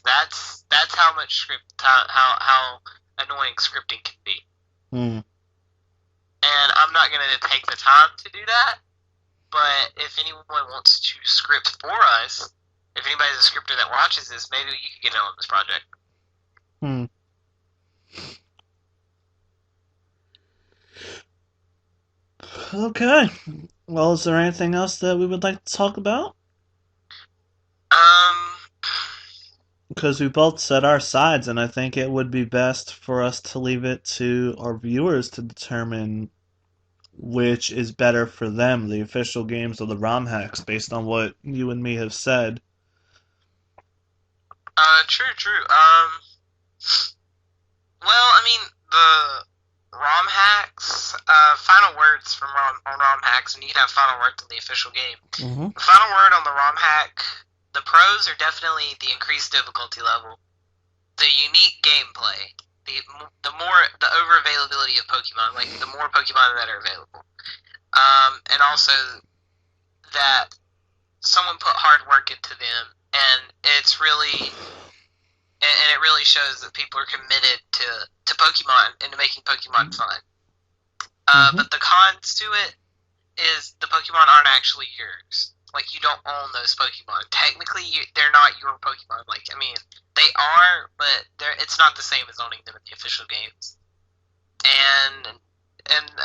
That's how much how annoying scripting can be. Hmm. And I'm not gonna take the time to do that. But if anyone wants to script for us, if anybody's a scripter that watches this, maybe you could get in on this project. Hmm. Okay. Well, is there anything else that we would like to talk about? Um, Because we both said our sides, and I think it would be best for us to leave it to our viewers to determine which is better for them, the official games or the ROM hacks, based on what you and me have said. true. Well, I mean, the ROM hacks, final words from ROM hacks, and you can have final words on the official game. Mm-hmm. The final word on the ROM hack, the pros are definitely the increased difficulty level, the unique gameplay, the over availability of Pokemon, like the more Pokemon that are available, and also that someone put hard work into them, and it really shows that people are committed to Pokemon and to making Pokemon fun. Mm-hmm. But the cons to it is the Pokemon aren't actually yours. Like, you don't own those Pokemon. Technically, they're not your Pokemon. Like, I mean, they are, but it's not the same as owning them in the official games. And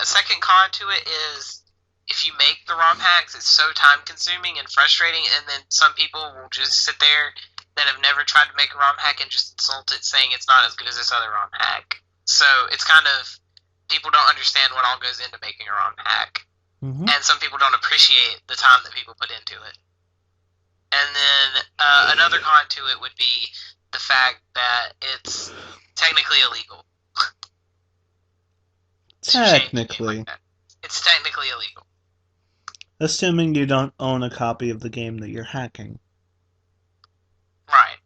a second con to it is if you make the ROM hacks, it's so time consuming and frustrating, and then some people will just sit there that have never tried to make a ROM hack and just insult it, saying it's not as good as this other ROM hack. So it's kind of, people don't understand what all goes into making a ROM hack, Mm-hmm. and some people don't appreciate the time that people put into it. And then another con to it would be the fact that it's technically illegal to change a game like Technically. that. It's technically illegal. Assuming you don't own a copy of the game that you're hacking. Right.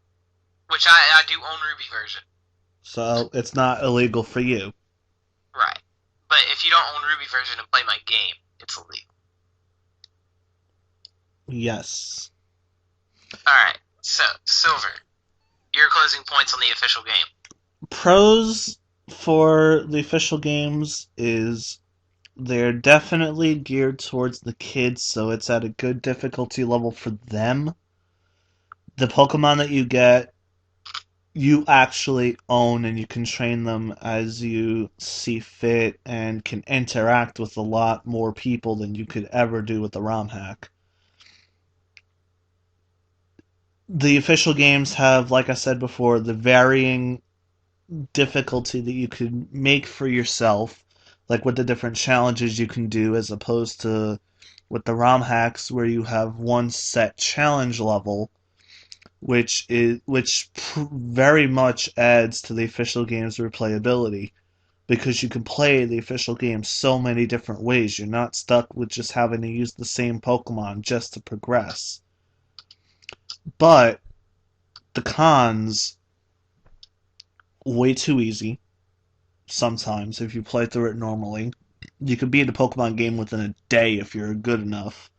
Which I do own Ruby version. So it's not illegal for you. Right. But if you don't own Ruby version and play my game, it's illegal. Yes. Alright. So, Silver, your closing points on the official game. Pros for the official games is they're definitely geared towards the kids, so it's at a good difficulty level for them. The Pokemon that you get, you actually own, and you can train them as you see fit and can interact with a lot more people than you could ever do with the ROM hack. The official games have, like I said before, the varying difficulty that you could make for yourself, like with the different challenges you can do, as opposed to with the ROM hacks where you have one set challenge level, which very much adds to the official game's replayability because you can play the official game so many different ways. You're not stuck with just having to use the same Pokemon just to progress. But the cons, way too easy sometimes if you play through it normally. You could beat a Pokemon game within a day if you're good enough.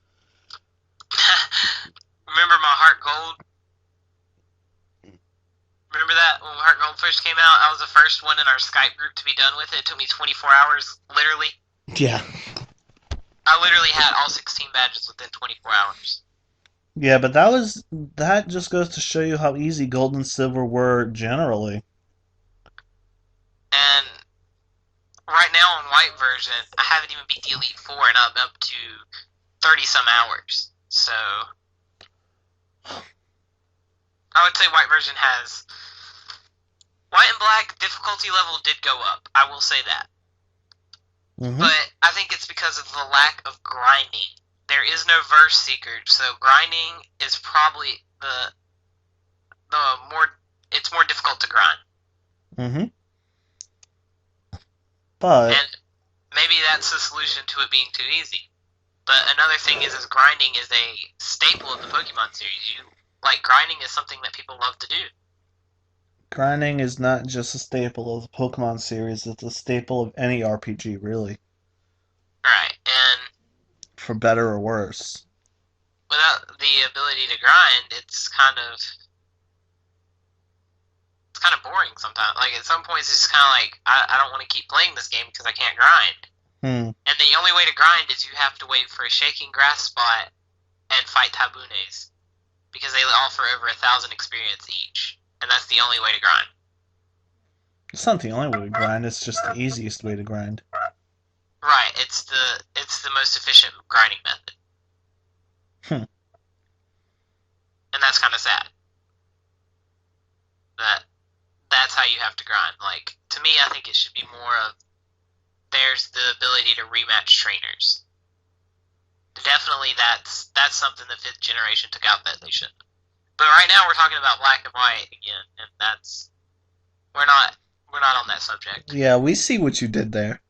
Remember my Heart Gold? Remember that when Heart Gold first came out? I was the first one in our Skype group to be done with it. It took me 24 hours, literally. Yeah. I literally had all 16 badges within 24 hours. Yeah, but that just goes to show you how easy Gold and Silver were generally. And right now on White version, I haven't even beat the Elite Four, and I'm up to 30 some hours. So I would say White version has White and Black difficulty level did go up. I will say that. Mm-hmm. But I think it's because of the lack of grinding. There is no verse seeker, so grinding is probably the more it's more difficult to grind. Mm-hmm. But And maybe that's the solution to it being too easy. But another thing is grinding is a staple of the Pokemon series. Grinding is something that people love to do. grinding is not just a staple of the Pokemon series, it's a staple of any RPG, really, Right. And for better or worse. without the ability to grind, it's kind of boring sometimes. Like, at some points, it's just kind of like, I don't want to keep playing this game because I can't grind. And the only way to grind is you have to wait for a shaking grass spot and fight tabunes. Because they offer over 1,000 experience each. And that's the only way to grind. It's not the only way to grind, it's just the easiest way to grind. Right, it's the most efficient grinding method. And that's kind of sad. That's how you have to grind. Like, to me, I think it should be more of, there's the ability to rematch trainers. Definitely, that's something the 5th generation took out that they shouldn't. But right now, we're talking about black and white again, and we're not on that subject. Yeah, we see what you did there.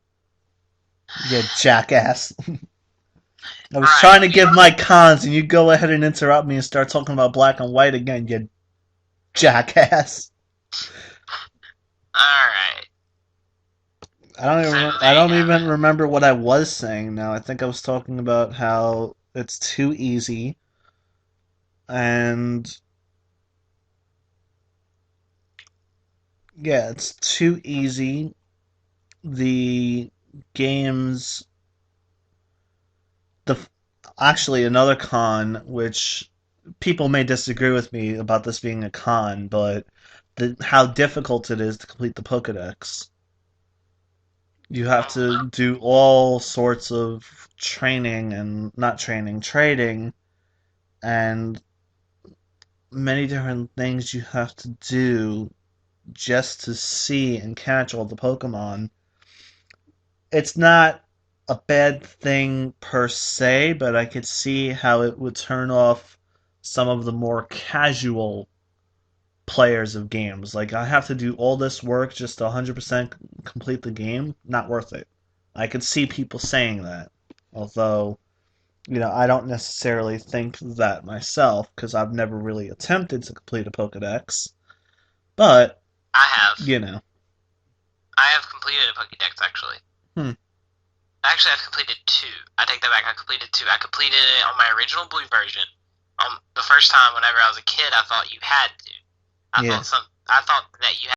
You jackass. I was trying to give my cons, and you go ahead and interrupt me and start talking about black and white again, you jackass. Alright. I don't even remember what I was saying now. I think I was talking about how it's too easy, and yeah, it's too easy. The games, actually another con, which people may disagree with me about this being a con, but how difficult it is to complete the Pokedex. You have to do all sorts of trading, and many different things you have to do just to see and catch all the Pokemon. It's not a bad thing per se, but I could see how it would turn off some of the more casual players of games. Like, I have to do all this work just to 100% complete the game. Not worth it. I could see people saying that. Although, I don't necessarily think that myself, because I've never really attempted to complete a Pokedex. But, I have. I have completed a Pokedex, actually. Actually, I've completed 2. I take that back. I completed 2. I completed it on my original Blue version. The first time, whenever I was a kid, I thought you had to. I thought that you